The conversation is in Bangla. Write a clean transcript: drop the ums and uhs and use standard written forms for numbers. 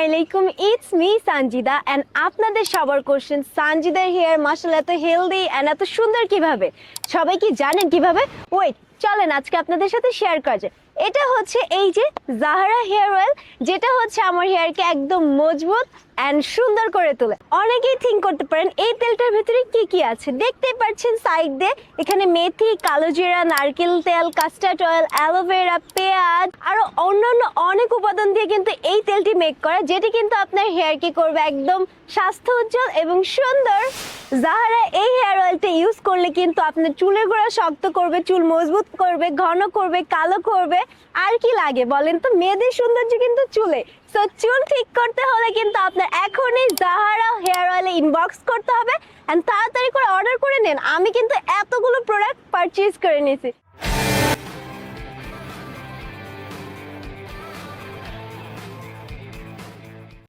আলাইকুম, ইটস মি সানজিদা এন্ড আপনাদের সবার কোশ্চেন, সানজিদার হেয়ার মাশাআল্লাহ এত হেলদি এন্ড এত সুন্দর কিভাবে? সবাই কি জানেন কিভাবে? ওয়েট, চলেন আজকে আপনাদের সাথে শেয়ার করা যায়। এটা হচ্ছে এই যে জাহারা হেয়ার অয়েল, যেটা হচ্ছে আমার হেয়ারকে একদম মজবুত এন্ড সুন্দর করে তোলে। অনেকেই থিঙ্ক করতে পারেন এই তেলটার ভিতরে কি কি আছে। দেখতেই পাচ্ছেন সাইড দিয়ে এখানে মেথি, কালোজিরা, নারকেল তেল, কাস্টার্ড অয়েল, অ্যালোভেরা, পেঁয়াজ আরো অন্যান্য অনেক উপাদান দিয়ে কিন্তু এই তেলটি মেক করা, যেটি কিন্তু আপনার হেয়ারকে করবে একদম স্বাস্থ্য উজ্জ্বল এবং সুন্দর। জাহারা এই হেয়ার অয়েলটা ইউজ করলে কিন্তু আপনার চুলের গোড়া শক্ত করবে, চুল মজবুত করবে, ঘন করবে, কালো করবে। আর কি লাগে বলেন তো? মেয়েদের সৌন্দর্য কিন্তু চুলে। সো চুল ঠিক করতে হলে কিন্তু আপনার এখনই জাহারা হেয়ার অয়েলে ইনবক্স করতে হবে এন্ড তাড়াতাড়ি করে অর্ডার করে নেন। আমি কিন্তু এতগুলো প্রোডাক্ট পারচেজ করে নিয়েছি।